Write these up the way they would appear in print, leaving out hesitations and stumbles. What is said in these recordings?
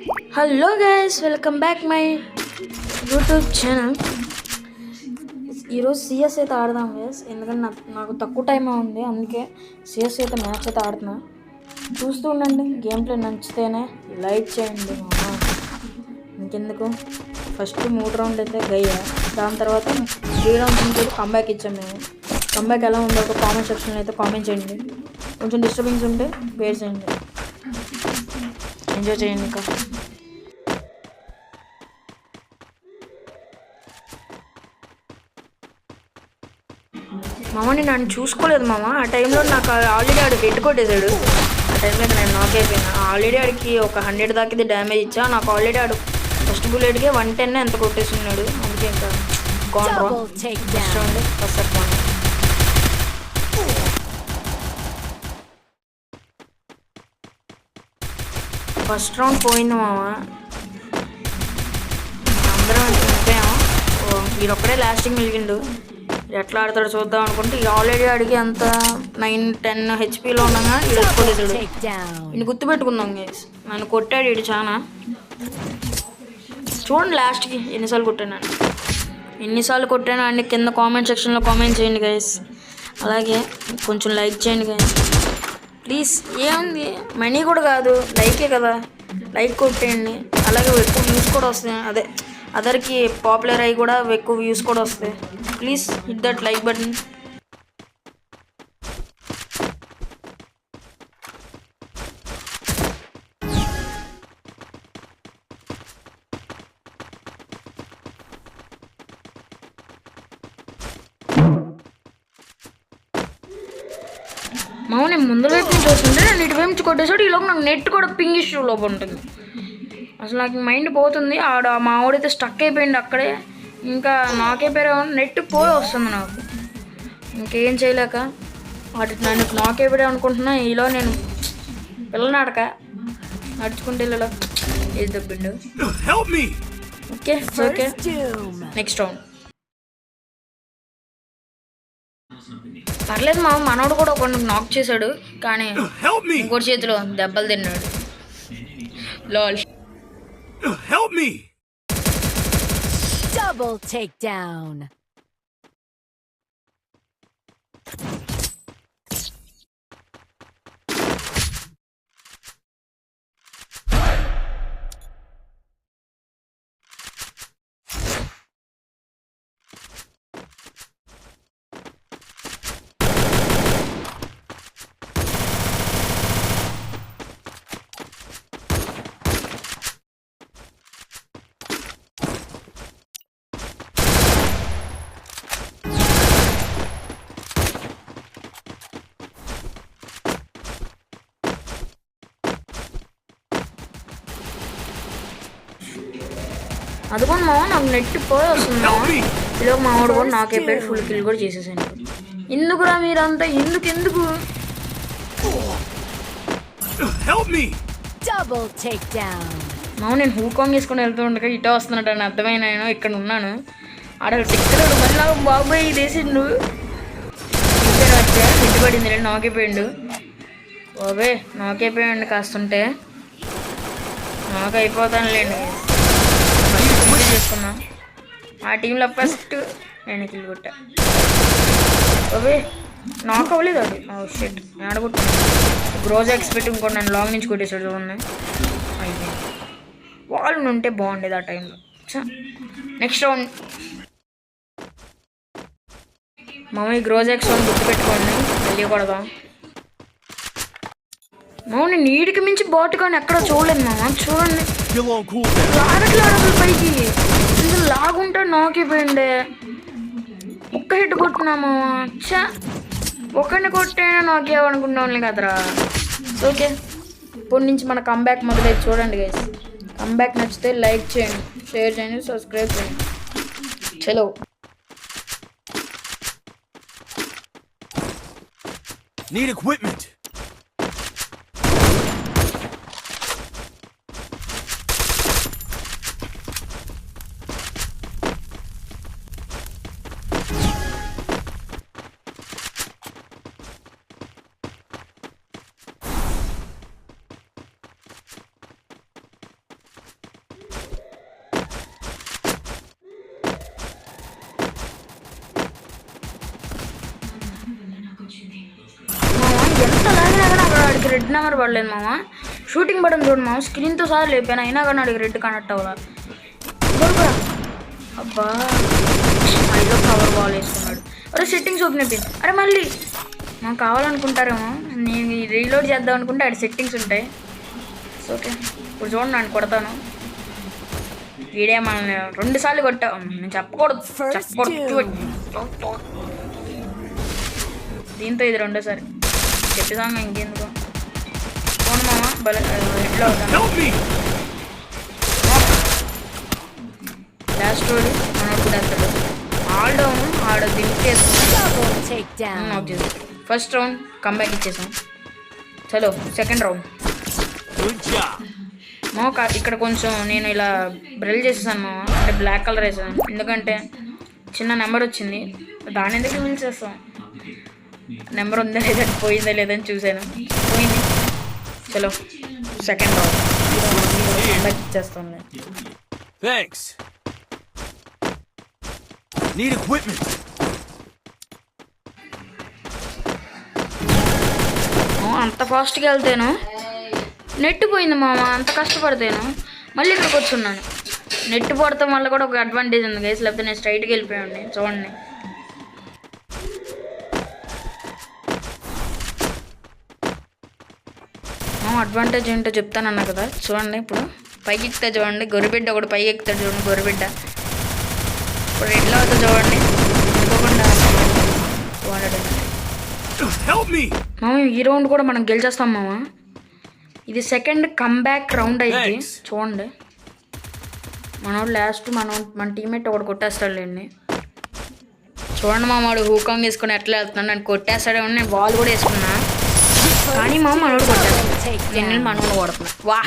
Hello guys, welcome back my YouTube channel. ఈరోజు CS అయితే ఆడదాం గైస్. ఎందుకంటే నాకు తక్కువ టైం ఉంది, అందుకే సిఎస్ అయితే మ్యాచ్ అయితే ఆడుతున్నా. చూస్తూ ఉండండి. గేమ్ ప్లే నచ్చితేనే లైక్ చేయండి మామ. ఇంకెందుకు, ఫస్ట్ 3 రౌండ్లు అయితే గయ్యా, దాని తర్వాత 3 రౌండ్స్ నుంచి కంబ్యాక్ ఇచ్చాం మేము. కంబ్యాక్ ఎలా ఉందో ఒక కామెంట్ సెక్షన్లో అయితే కామెంట్ చేయండి. కొంచెం డిస్టర్బెన్స్ ఉంటే వేర్ చేయండి, ఎంజాయ్ చేయండి. ఇంకా మామని నన్ను చూసుకోలేదు మామ. ఆ టైంలో నాకు ఆల్రెడీ ఆడు హెడ్ కొట్టేశాడు. ఆ టైంలో నేను నాక్ అయిపోయినా. ఆల్రెడీ ఆడికి ఒక 100 దాకా డ్యామేజ్ ఇచ్చా. నాకు ఆల్రెడీ ఆడు ఫస్ట్ బుల్లెట్కి 110 ఎంత కొట్టేస్తున్నాడు. అందుకే ఇంకా ఫస్ట్ రౌండ్ పోయింది మామ. అందరం చనిపోయాము. వీడొక్కడే లాస్టింగ్ మిగిలిండు. ఎట్లా ఆడతాడు చూద్దాం అనుకుంటే ఆల్రెడీ అడిగి అంత 9-10 హెచ్పీలో ఉన్నాగా వీడు ఎక్కువలేసాడు. వీడిని గుర్తుపెట్టుకుందాం గైస్. నన్ను కొట్టాడు వీడు చాలా. చూడండి లాస్ట్కి ఎన్నిసార్లు కొట్టాను అండి. కింద కామెంట్ సెక్షన్లో కామెంట్ చేయండి గైస్. అలాగే కొంచెం లైక్ చేయండి గైస్ ప్లీజ్. ఏముంది, మనీ కూడా కాదు, లైకే కదా. లైక్ కొట్టేయండి. అలాగే ఎక్కువ వ్యూస్ కూడా వస్తాయి. అదే అదర్కి పాపులర్ అయ్యి కూడా ఎక్కువ వ్యూస్ కూడా వస్తాయి. Please hit that like button. మౌని ముందు వైపు నుంచి వస్తుంటే నేను ఇటువైపు నుంచి కొట్టేసాడు. ఈలోపు నాకు నెట్ కూడా పింగ్ ఇష్యూ లోపల ఉంటుంది. అసలు నాకు మైండ్ పోతుంది. మా ఆవిడైతే స్టక్ అయిపోయింది అక్కడే. ఇంకా నాకే పేరు నెట్ పోయి వస్తుంది నాకు. ఇంకేం చేయలేక నన్ను నాకే పేరే అనుకుంటున్నా. ఈలో నేను పిల్లనాడక నడుచుకుంటే ఇలా ఏది దబ్బిండు. Okay okay, next round. పర్లేదు మా మనోడు కూడా ఒక నాక్ చేశాడు, కానీ ఇంకోటి చేతిలో దెబ్బలు తిన్నాడు. Lal. Help me! Double takedown. అదిగో మా నాకు నెట్ పోయి వస్తుంది. ఇలా మా వాడు కూడా నాకే పేరు ఫుల్ కిల్ కూడా చేసేసాను. ఎందుకురా మీరంతా ఎందుకు మా నేను హూకాంగ్ వేసుకొని వెళ్తూ ఉండగా ఇటో వస్తున్నాడు అని అర్థమైన నేను ఇక్కడ ఉన్నాను. ఆడ టిక్కడు మళ్ళీ బాబాయ్ ఇదేసిండు. వచ్చా హిట్ పడింది, నాకైపోయిండు. బాబాయ్ నాకైపోయాడు. కాస్తుంటే నాకు అయిపోతానులేండి. చేసుకున్నా. ఆ టీంలో ఫస్ట్ నేను కిల్ కొట్టా. ఓవే నాకు అవ్వలేదు అది. షెట్ ఆడగొట్టాను. రోజు ఎక్స్పెక్ట్ ఇంకోటి నన్ను లాంగ్ నుంచి కొట్టేసాడు. ఉన్నాయి అయితే వాళ్ళు ఉంటే బాగుండేది ఆ టైంలో. Next round mummy గ్రోజ్ X round గుర్తుపెట్టుకోండి. మళ్ళీ కొడదాం. మౌని నీటికి మించి బాట్ కానీ ఎక్కడ చూడలేదు మామ. చూడండి లాగట్లేదు పైకి. ఇందులో లాగుంటే నాకైపోయిండే. ఒక్క హిట్ కొట్టినాము. చా ఒకరిని కొట్టైనా నాకేమనుకున్నాను కదరా. ఓకే, ఇప్పటి నుంచి మన కంబ్యాక్ మొదలైతే చూడండి గైస్. కంబ్యాక్ నచ్చితే లైక్ చేయండి, షేర్ చేయండి, సబ్స్క్రైబ్ చేయండి. చలో. Need equipment. రెడ్ నెంబర్ పడలేదు మామ. షూటింగ్ బటన్ చూడు మామ, స్క్రీన్తో సహా లేపాను అయినా కానీ అడిగి రెడ్ కనెక్ట్ అవ్వాలి. అబ్బా మళ్ళీ కవర్ బాల్ వేసుకున్నాడు. అరే సెట్టింగ్స్ ఓపెన్ అయిపోయింది. అరే మళ్ళీ మాకు కావాలనుకుంటారేమో, నేను రీలోడ్ చేద్దాం అనుకుంటే అక్కడ సెట్టింగ్స్ ఉంటాయి. ఓకే ఇప్పుడు చూడండి నేను కొడతాను. వీడియో మనల్ని 2 సార్లు కొట్టా, నేను చెప్పకూడదు. దీంతో ఇది 2వ సారి చెప్పేసాము, ఇంకెందుకు ఫోన్ మామ బల హెడ్లో అవుతాను. లాస్ట్ రోడ్ మనోడు కూడా వెళ్తాడు. ఆల్ డౌన్ ఆడ దింపేసుకున్నాం. ఫస్ట్ రౌండ్ కంబ్యాక్ ఇచ్చేసాం. చలో సెకండ్ రౌండ్. Good job. మామ ఇక్కడ కొంచెం నేను ఇలా బ్రెల్ చేసేసాను మామ, అంటే బ్లాక్ కలర్ వేసాను. ఎందుకంటే చిన్న నెంబర్ వచ్చింది, దాని ఎందుకు రివీల్ చేస్తాం. నెంబర్ ఉందా లేదని పోయిందా లేదని చూశాను, పోయింది. చలో సెకండ్ రౌండ్ కంబ్యాక్ ఇచ్చేస్తాం. Thanks. Need equipment. అంత ఫాస్ట్గా వెళ్తాను, నెట్ పోయింది మామ. అంత కష్టపడతాను మళ్ళీ ఇక్కడికి వచ్చున్నాను. నెట్ పడతాం వల్ల కూడా ఒక అడ్వాంటేజ్ ఉంది గైస్, లేకపోతే నేను స్ట్రైట్గా వెళ్ళిపోయాను. చూడండి అడ్వాంటేజ్ ఏంటో చెప్తానన్నా కదా. చూడండి ఇప్పుడు పైకి ఎక్కుతా చూడండి, గొర్రెబిడ్డ ఒకటి పైకి ఎక్కుతాడు చూడండి, గొర్రెబిడ్డ. ఇప్పుడు ఎట్లా అవుతుంది చూడండి, అనుకోకుండా 200. మామ ఈ రౌండ్ కూడా మనం గెలిచేస్తాం మామ. ఇది సెకండ్ కంబ్యాక్ రౌండ్ అయితే చూడండి. మనోడు లాస్ట్ మన టీమేట్ ఒకటి కొట్టేస్తాడులేండి. చూడండి మామ, వాడు హూకాంగ్ వేసుకొని ఎట్లా వెళ్తున్నాడు, నేను కొట్టేస్తాడేమో. నేను బాల్ కూడా వేసుకున్నా కానీ మామ మనోడు కొట్టేస్తాడు. నేను మనోడు కొడుతున్నా. వా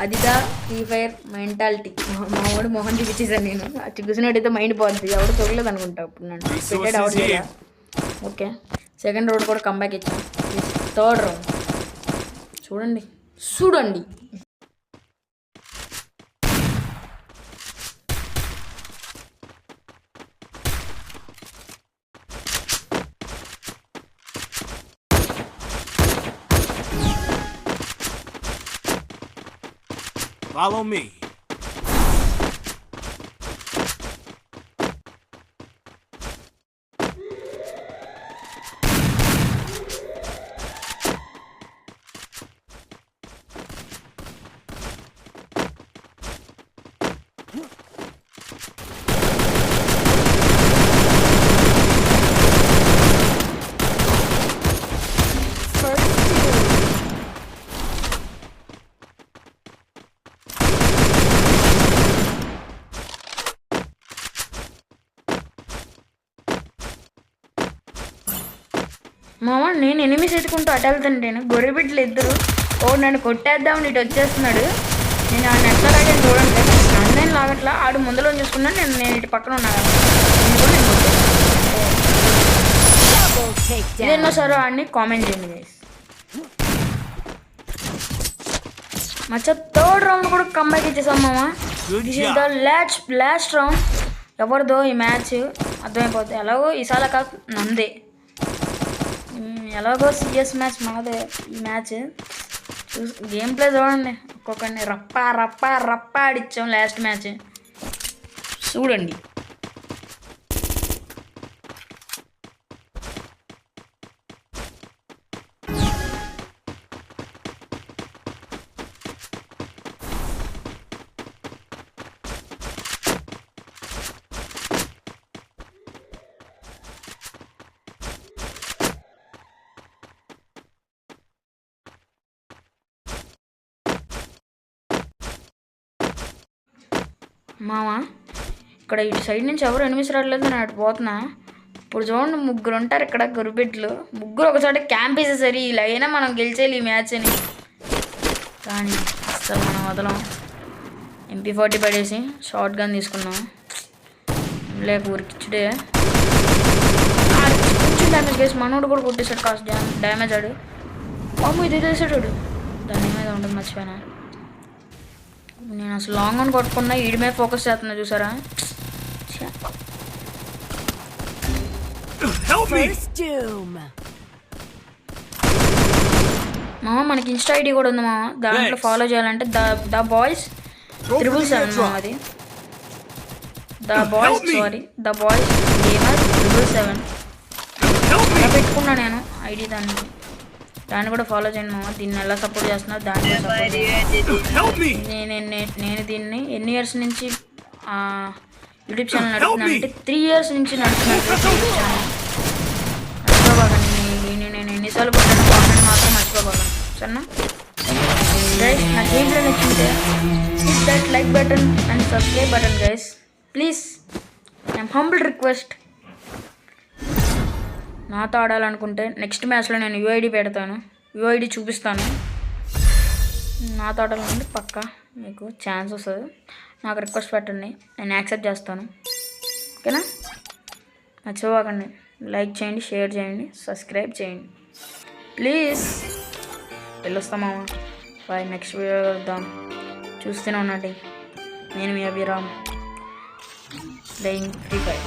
అదిగా ఫ్రీ ఫైర్ మెంటాలిటీ. మామూడు మొహన్ చూపించేసాను నేను. చూసినట్టయితే మైండ్ పోద్ది, ఎవడు చూడలేదు అనుకుంటా. ఇప్పుడు నన్ను పెట్టాడు అవుట్ లేదా. ఓకే సెకండ్ రౌండ్ కూడా కంబ్యాక్ ఇచ్చాం. థర్డ్ రౌండ్ చూడండి చూడండి. Follow me. మామ నేను ఎనిమిది ఎత్తుకుంటూ అటు వెళ్తుంటేను గొర్రెబిడ్డలు ఇద్దరు నన్ను కొట్టేద్దామని ఇటు వచ్చేస్తున్నాడు. నేను ఆడిని ఎట్లా లాగాను చూడండి, నన్ను లాగట్లా ఆడు ముందులో చూసుకున్నాను. నేను ఇటు పక్కన ఉన్నాను. ఎన్నోసారి ఆడిని కామెంట్ చేయండి గైస్. మచ్చ థర్డ్ రౌండ్ కూడా కంబ్యాక్ ఇచ్చేసాం మామ. This is the last round. ఎవరిదో ఈ మ్యాచ్ అర్థమైపోతుంది. ఎలాగో ఈసారి కాదు నందే, ఎలాగో సిఎస్ మ్యాచ్ మనదే ఈ మ్యాచ్. గేమ్ ప్లే చూడండి, ఒక్కొక్కరిని రప్ప రప్ప రప్ప ఆడిచ్చాం లాస్ట్ మ్యాచ్. చూడండి మామ. ఇక్కడ ఇటు సైడ్ నుంచి ఎవరు ఎనిమిది రావట్లేదు, నేను అటు పోతున్నా. ఇప్పుడు చూడండి 3 ఉంటారు ఇక్కడ గొర్రెబిడ్డలు. 3 ఒకసారి క్యాంప్ వేసేసరి ఇలా అయినా మనం గెలిచేయాలి ఈ మ్యాచ్ని. కానీ అసలు మనం వదలం. MP40 పడేసి షార్ట్ గన్ తీసుకున్నాం. లేక ఊరికిచ్చుడే కొంచెం డ్యామేజ్ చేసి మనోడు కూడా కొట్టేశాడు. కాస్ట్ డ్యామేజ్ ఆడు. అమ్మ ఇది చేసాడు, దాని మీద ఉంటుంది మర్చిపోయినా. నేను అసలు లాంగ్ అని కొట్టుకున్నా, ఈడి మీద ఫోకస్ చేస్తున్నా చూసారా. మామ మనకి ఇన్స్టా ఐడి కూడా ఉంది మామ, దాంట్లో ఫాలో చేయాలంటే ద బాయ్స్ 777 మామ, అది ద బాయ్స్ గేమర్ 777 అలా పెట్టుకున్నా నేను ఐడి, దాన్ని కూడా ఫాలో చేయండి మామ. దీన్ని ఎలా సపోర్ట్ చేస్తున్నారు దాన్ని కూడా సపోర్ట్ చేయండి. Help me! నేను దీన్ని ఎన్ని ఇయర్స్ నుంచి యూట్యూబ్ ఛానల్ నడుపుతున్నాను అంటే 3 years నుంచి నడుపుతున్నాను యూట్యూబ్ ఛానల్. మర్చిపోబాకండి, నేను ఎన్నిసార్లు కొట్టాను కామెంట్ మాత్రం మర్చిపోబాకండి సరేనా గైస్. నా గేమ్లో నచ్చింటే hit that like button and subscribe button guys please. I'm humble request. నాతో ఆడాలనుకుంటే నెక్స్ట్ మ్యాచ్లో నేను యూఐడి పెడతాను, యూఐడి చూపిస్తాను. నాతో ఆడాలంటే పక్కా మీకు ఛాన్స్ వస్తుంది. నాకు రిక్వెస్ట్ పెట్టండి, నేను యాక్సెప్ట్ చేస్తాను ఓకేనా. మర్చిపోకండి, లైక్ చేయండి, షేర్ చేయండి, సబ్స్క్రైబ్ చేయండి ప్లీజ్. వెళ్ళొస్తామా బాయ్, నెక్స్ట్ వీడియో కలుద్దాం. చూస్తూనే ఉండండి, నేను మీ అభిరామ్ ప్లేయింగ్ ఫ్రీ ఫైర్.